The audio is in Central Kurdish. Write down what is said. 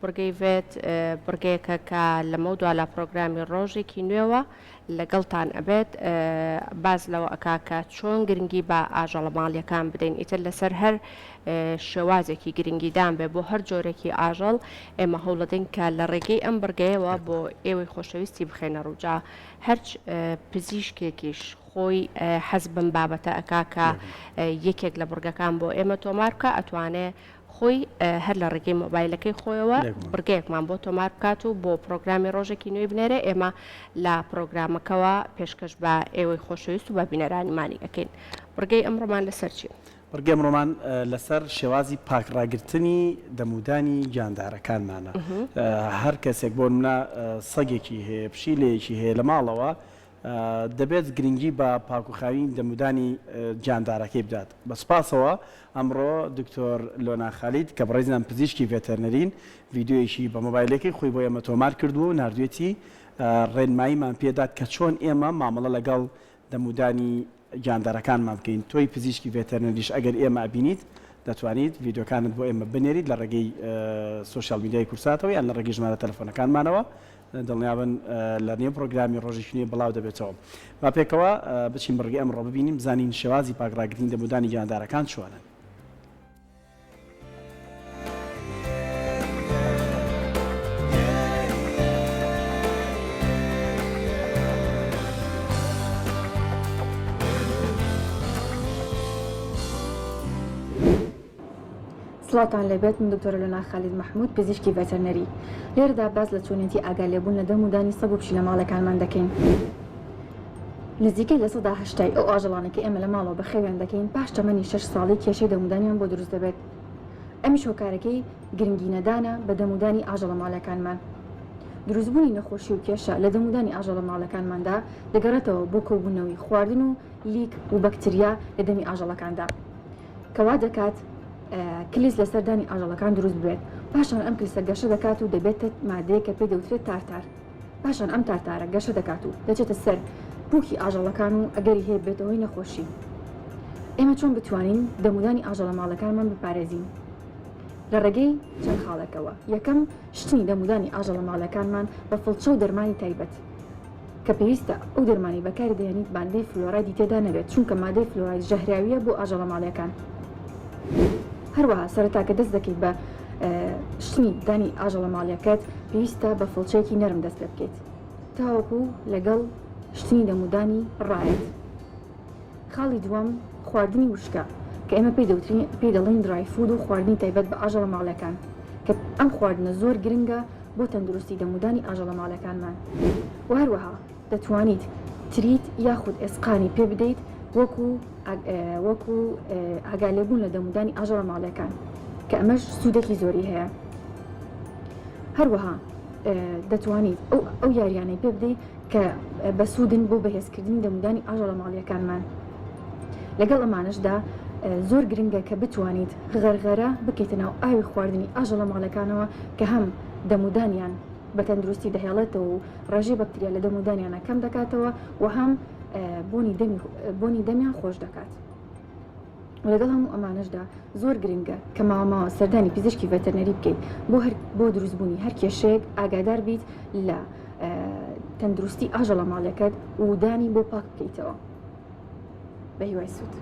بڕگەی vێت بڕگەیەکە کە لەمە دوا لە پرۆگرامی ڕۆژێکی نوێوە لەگەڵتان ئەبێت باز لەوە ئەکاکە چۆن گرنگی بە ئاژەڵە ماڵیەکان بدەین ئیتر لەسەر هەر شێوازێکی گرنگیدان بێ بۆ هەر جۆرێکی ئاژەڵ ئێمە هەوڵەدەین کە لە ڕێگەی ئەم بڕگەیەوە بۆ ئێوەی خۆشەویستی بخێنە ڕووجا هەرچ پزیشکێکیش خۆی حەز بم بابەتە ئەکاکە یەکێک لە بڕگەکان بۆ ئێمە تۆمار بکە ئەتوانێ خۆی هەر لە ڕێگەی مۆبایلەکەی خۆیەوە بڕگەیەکمان بۆ تۆمار بکات و بۆ پرۆگرامی ڕۆژێکی نوێی بنێرە ئێمە لە پرۆگرامەکەەوە پێشکەش بە ئێوەی خۆشەویست و بە بینەرانیمانی ئەەکەین بڕگەی ئەمڕۆمان لەسەر چی؟ بڕگەی ئەمڕۆمان لەسەر شێوازی پاکڕاگرتنی دەمودانی گیاندارەکانمانە هەر کەسێک بۆ منە سەگێکی هەیە پشیلەیەکی هەیە لە ماڵەوە دەبێت گرنگی بە پاکوخاوین دەمودانی گیاندارەکەی بدات بە سپاسەوە ئەمڕۆ دکتۆر لۆنا خالید کە بەڕێزان پزیشکی ڤێتەرنەرین ڤیددیۆیشی بە مۆبایلەکەی خۆی بۆ ئێمە تۆمار کردووە و نردوێتی ڕێنماییمان پێدات کە چۆن ئێمە مامەڵە لەگەڵ دەمودانی گیاندارەکانمان بکەین تۆی پزیشکی ڤێتەرنەریش ئەگەر ئێمە ئەبینیت دەتوانیت ڤیددیۆکانت بۆ ئێمە بنێریت لە ڕێگەی سوۆشیال میدیای کورساتەوە یان لە ڕێگەی ژمارە تەلەفۆنەکانمانەوە دڵنیابن لە نێو پرۆگرامی ڕۆژێکی بڵاو دەبێتەوە با پێکەوە بچین بڕگەی ئەمڕۆ ببینیم زانین شێوازی پاکڕاگرتنی دەمودانی گیاندارەکان چۆنن. سڵاتان لەبێت من دکتۆرە لۆنا خالید محمود پزیشکی ڤێتەرنەری لێرەدا باز لە چۆنیەتی ئاگالێبوون لە دەمودانی سەگ و پشیلە ماڵەکانمان دەکەین. نزیکەی لە 80 ئەو ئاژەڵانێکی ئێمە لە ماڵەوە بەخێویان دەکەین پاش تەمەنی 6 ساڵی کێشەی دەمودانیان بۆ دروست دەبێت. ئەمیش هۆکارەکەی گرنگی نەدانە بە دەمودانی ئاژەڵە ماڵەکانمان. دروستبوونی نەخۆشی و کێشە لە دەمودانی ئاژەڵە ماڵەکانماندا دەگەڕێتەوە بۆ کۆبوونەوەی خواردن و لیک و بەکتریا لە دەمی ئاژەڵەکاندا کەوا دەکات کلیس لە سەردانی ئاژەڵەکان دروست بێت. پاشان ئەم کلیسە گەشە دەکات و دەبێتە مادەیە کە پێی دەوترێت تارتار. پاشان ئەم تارتارە گەشە دەکات و دەچێتە سەر پووکی ئاژەڵەکان و ئەگەری هەیە بێتەوەی نەخۆشی. ئێمە چۆن بتوانین دەمودانی ئاژەڵە ماڵەکانمان بپارێزین؟ لە ڕێگەی چەند خاڵێکەوە. یەکەم شتنی دەمودانی ئاژەڵە ماڵەکانمان بە فڵچە و دەرمانی تایبەت کە پێویستە ئەو دەرمانی بەکاری دەهێنیت مادەی فلۆرایدی تێدا نەبێت چونکە مادەی فلۆراید ژەهراویە بۆ ئاژەڵە ماڵەکان. هەروەها سەرەتاکە دەست دەکەیت بە شتنی دانی ئاژەڵە ماڵیەکەت پێویستە بە فڵچەیەکی نەرم دەست پێ بکەیت تاوەکو لەگەڵ شتنی دەمودانی ڕایەت. خاڵی دووەم خواردنی وشکە کە ئێمە پێی دەڵێن درای فود و خواردنی تایبەت بە ئاژەڵە ماڵەکان کە ئەم خواردنە زۆر گرنگە بۆ تەندروستی دەمودانی ئاژەڵە ماڵەکانمان. و هەروەها دەتوانیت تریت یاخود ئێسقانی پێ بدەیت وەکو ئاگالێبوون لە دەمودانی ئاژەڵە ماڵەکان کە ئەمەش سوودێکی زۆری هەیە. هەروەها دەتوانیت ئەو یاریانەی پێ بدەیت کە بە سوودن بۆ بەهێزکردنی دەمودانی ئاژەڵە ماڵیەکانمان. لەگەڵ ئەمانشدا زۆر گرنگە کە بتوانیت غەرغەرە بکەیتە ناو ئاوی خواردنی ئاژەڵە ماڵەکانەوە کە هەم دەمودانیان بە تەندروستی دەهێڵێتەوە و ڕێژەی بەکتریا لە دەمودانیانە کەم دەکاتەوە و هەم بۆنی دەمیان خۆش دەکات. لەگەڵ هەموو ئەمانشدا زۆر گرنگە کە ماوەماوە سەردانی پزیشکی ڤێتەرنەری بکەیت بۆ دروستبوونی هەر کێشەیەک ئاگادار بیت لە تەندروستی ئاژەڵە ماڵەکەت و دانی بۆ پاک بکەیتەوە. بە هیوای سوود.